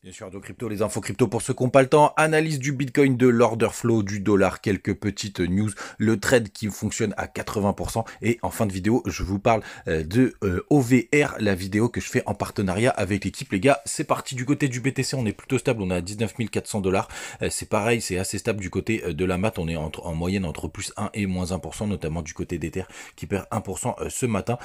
Bien sûr, de crypto, les infos crypto pour ceux qui n'ont pas le temps, analyse du Bitcoin, de l'order flow, du dollar, quelques petites news, le trade qui fonctionne à 80% et en fin de vidéo, je vous parle de OVR, la vidéo que je fais en partenariat avec l'équipe. Les gars, c'est parti du côté du BTC, on est plutôt stable, on est à 19 400 $. C'est pareil, c'est assez stable du côté de la mat, on est en moyenne entre plus 1 et moins 1%, notamment du côté d'Ether qui perd 1% ce matin.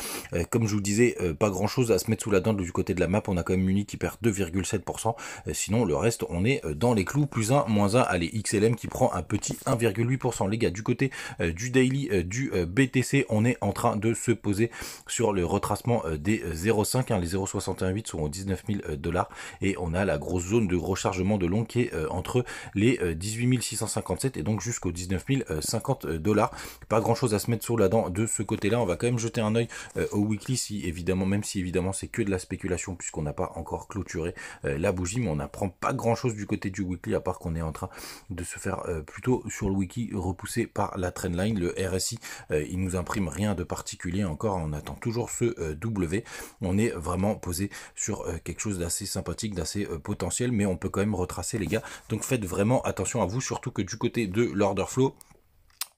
Comme je vous disais, pas grand chose à se mettre sous la dent du côté de la map, on a quand même Uni qui perd 2,7%. Sinon, le reste, on est dans les clous, plus 1, moins 1. Allez, XLM qui prend un petit 1,8%. Les gars, du côté du daily, du BTC, on est en train de se poser sur le retracement des 0,5. Hein, les 0,68 sont aux 19 000 $. Et on a la grosse zone de rechargement de long qui est entre les 18 657 et donc jusqu'aux 19 050 $. Pas grand chose à se mettre sous la dent de ce côté-là. On va quand même jeter un œil au weekly, si évidemment, même si évidemment c'est que de la spéculation puisqu'on n'a pas encore clôturé la bougie, mais on n'apprend pas grand chose du côté du weekly à part qu'on est en train de se faire plutôt sur le wiki repoussé par la trendline. Le RSI il nous imprime rien de particulier encore, on attend toujours ce W. On est vraiment posé sur quelque chose d'assez sympathique, d'assez potentiel, mais on peut quand même retracer les gars, donc faites vraiment attention à vous, surtout que du côté de l'order flow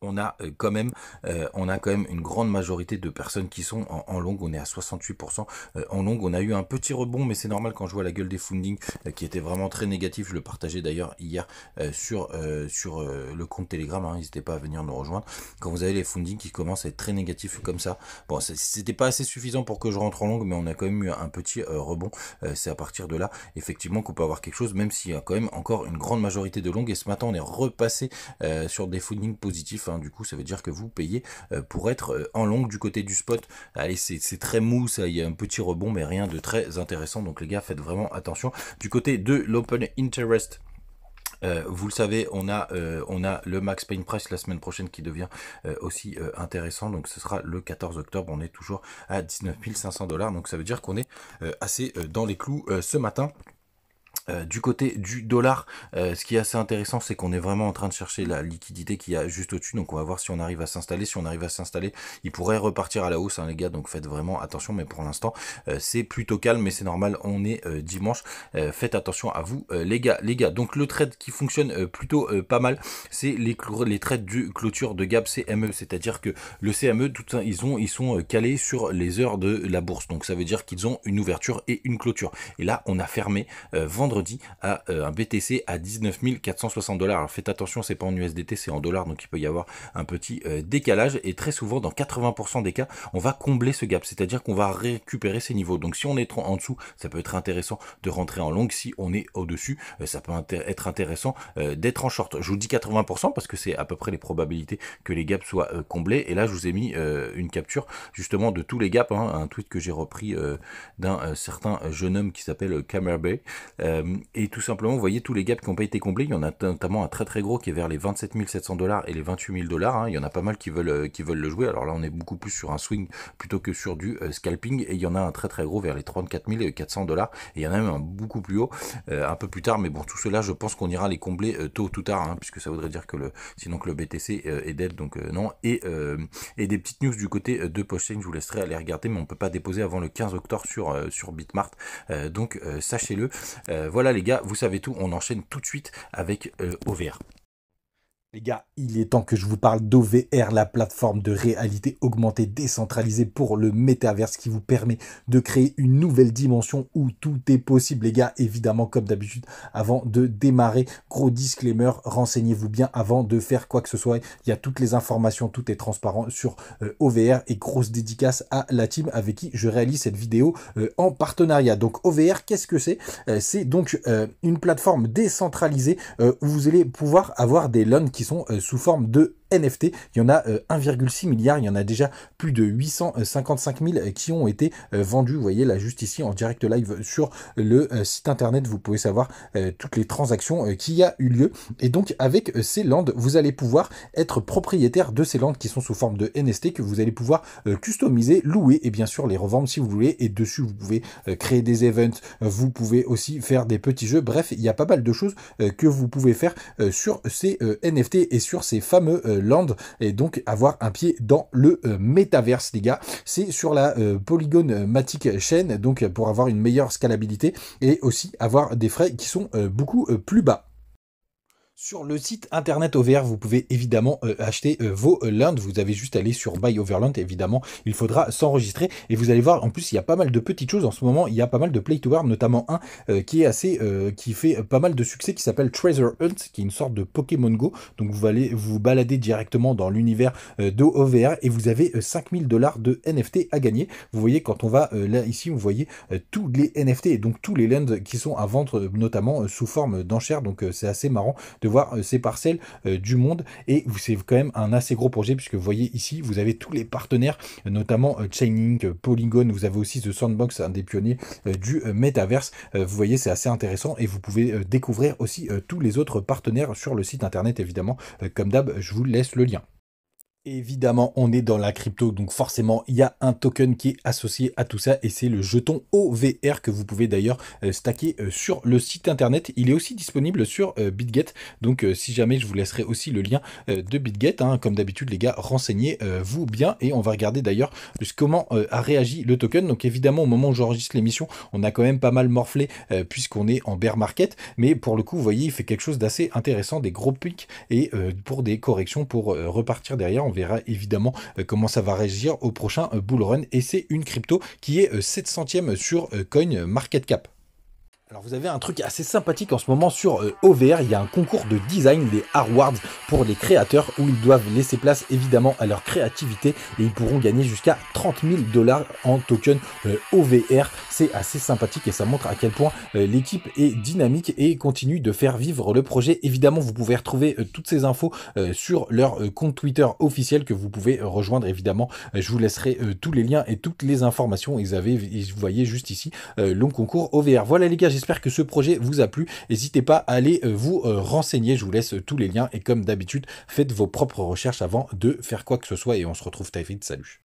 on a quand même une grande majorité de personnes qui sont en long. On est à 68% en long. On a eu un petit rebond, mais c'est normal quand je vois la gueule des funding qui était vraiment très négatif. Je le partageais d'ailleurs hier sur le compte Telegram, hein, n'hésitez pas à venir nous rejoindre. Quand vous avez les funding qui commencent à être très négatifs comme ça, bon, c'était pas assez suffisant pour que je rentre en long, mais on a quand même eu un petit rebond. C'est à partir de là effectivement qu'on peut avoir quelque chose, même s'il y a quand même encore une grande majorité de long. Et ce matin on est repassé sur des funding positifs. Hein, du coup, ça veut dire que vous payez pour être en long. Du côté du spot, allez, c'est très mou, ça, il y a un petit rebond, mais rien de très intéressant. Donc les gars, faites vraiment attention. Du côté de l'open interest, vous le savez, on a le max pain price la semaine prochaine qui devient aussi intéressant, donc ce sera le 14 octobre, on est toujours à 19 500 $, donc ça veut dire qu'on est assez dans les clous ce matin. Du côté du dollar, ce qui est assez intéressant, c'est qu'on est vraiment en train de chercher la liquidité qu'il y a juste au-dessus. Donc on va voir si on arrive à s'installer. Si on arrive à s'installer, il pourrait repartir à la hausse, hein, les gars. Donc faites vraiment attention. Mais pour l'instant, c'est plutôt calme. Mais c'est normal, on est dimanche. Faites attention à vous, les gars. Donc le trade qui fonctionne plutôt pas mal, c'est les trades du clôture de gap CME. C'est-à-dire que le CME, tout ça, ils sont calés sur les heures de la bourse. Donc ça veut dire qu'ils ont une ouverture et une clôture. Et là, on a fermé vendredi à un BTC à 19 460 $. Alors faites attention, c'est pas en USDT, c'est en dollars, donc il peut y avoir un petit décalage. Et très souvent, dans 80% des cas, on va combler ce gap, c'est-à-dire qu'on va récupérer ces niveaux. Donc si on est en dessous, ça peut être intéressant de rentrer en long. Si on est au-dessus, ça peut être intéressant d'être en short. Je vous dis 80% parce que c'est à peu près les probabilités que les gaps soient comblés. Et là, je vous ai mis une capture justement de tous les gaps, hein, un tweet que j'ai repris d'un certain jeune homme qui s'appelle Camer Bay. Et tout simplement, vous voyez tous les gaps qui n'ont pas été comblés. Il y en a notamment un très très gros qui est vers les 27 700 $ et les 28 000 $. Hein. Il y en a pas mal qui veulent le jouer. Alors là, on est beaucoup plus sur un swing plutôt que sur du scalping. Et il y en a un très très gros vers les 34 400 $. Et il y en a même un beaucoup plus haut, un peu plus tard. Mais bon, tout cela, je pense qu'on ira les combler tôt ou tout tard, hein, puisque ça voudrait dire que sinon que le BTC est dead. Donc non. Et des petites news du côté de Postchain, je vous laisserai aller regarder, mais on peut pas déposer avant le 15 octobre sur Bitmart. Donc sachez-le. Voilà les gars, vous savez tout, on enchaîne tout de suite avec OVR. Les gars, il est temps que je vous parle d'OVR, la plateforme de réalité augmentée décentralisée pour le métaverse qui vous permet de créer une nouvelle dimension où tout est possible. Les gars, évidemment, comme d'habitude, avant de démarrer, gros disclaimer, renseignez-vous bien avant de faire quoi que ce soit. Il y a toutes les informations, tout est transparent sur OVR et grosse dédicace à la team avec qui je réalise cette vidéo en partenariat. Donc OVR, qu'est-ce que c'est? C'est donc une plateforme décentralisée où vous allez pouvoir avoir des loans qui sont sous forme de NFT. Il y en a 1,6 milliard, il y en a déjà plus de 855 000 qui ont été vendus. Vous voyez là juste ici en direct live sur le site internet, vous pouvez savoir toutes les transactions qui a eu lieu. Et donc avec ces lands, vous allez pouvoir être propriétaire de ces lands qui sont sous forme de NFT que vous allez pouvoir customiser, louer et bien sûr les revendre si vous voulez. Et dessus vous pouvez créer des events, vous pouvez aussi faire des petits jeux. Bref, il y a pas mal de choses que vous pouvez faire sur ces NFT et sur ces fameux Land et donc avoir un pied dans le métaverse, les gars. C'est sur la Polygon Matic Chain, donc pour avoir une meilleure scalabilité et aussi avoir des frais qui sont beaucoup plus bas. Sur le site internet OVR, vous pouvez évidemment acheter vos lands. Vous avez juste à aller sur Buy Overland, évidemment. Il faudra s'enregistrer et vous allez voir, en plus, il y a pas mal de petites choses en ce moment. Il y a pas mal de play to earn, notamment un qui est qui fait pas mal de succès, qui s'appelle Treasure Hunt, qui est une sorte de Pokémon Go. Donc vous allez vous balader directement dans l'univers de OVR et vous avez 5000 $ de NFT à gagner. Vous voyez, quand on va là, ici, vous voyez tous les NFT et donc tous les lands qui sont à vendre, notamment sous forme d'enchères. Donc c'est assez marrant de voir ces parcelles du monde et c'est quand même un assez gros projet puisque vous voyez ici vous avez tous les partenaires notamment Chainlink, Polygon, vous avez aussi The Sandbox, un des pionniers du Metaverse. Vous voyez, c'est assez intéressant et vous pouvez découvrir aussi tous les autres partenaires sur le site internet évidemment. Comme d'hab, je vous laisse le lien. Évidemment, on est dans la crypto, donc forcément, il y a un token qui est associé à tout ça et c'est le jeton OVR que vous pouvez d'ailleurs stacker sur le site internet. Il est aussi disponible sur BitGet, donc si jamais, je vous laisserai aussi le lien de BitGet. Hein. Comme d'habitude, les gars, renseignez-vous bien et on va regarder d'ailleurs comment a réagi le token. Donc évidemment, au moment où j'enregistre l'émission, on a quand même pas mal morflé puisqu'on est en bear market, mais pour le coup, vous voyez, il fait quelque chose d'assez intéressant, des gros pics et pour des corrections pour repartir derrière. On verra évidemment comment ça va réagir au prochain bull run et c'est une crypto qui est 700e sur CoinMarketCap. Alors vous avez un truc assez sympathique en ce moment sur OVR, il y a un concours de design, des awards pour les créateurs où ils doivent laisser place évidemment à leur créativité et ils pourront gagner jusqu'à 30 000 $ en token OVR. C'est assez sympathique et ça montre à quel point l'équipe est dynamique et continue de faire vivre le projet. Évidemment, vous pouvez retrouver toutes ces infos sur leur compte Twitter officiel que vous pouvez rejoindre évidemment. Je vous laisserai tous les liens et toutes les informations. Vous voyez juste ici long concours OVR. Voilà les gars, j'espère que ce projet vous a plu. N'hésitez pas à aller vous renseigner. Je vous laisse tous les liens et comme d'habitude, faites vos propres recherches avant de faire quoi que ce soit et on se retrouve très vite. Salut.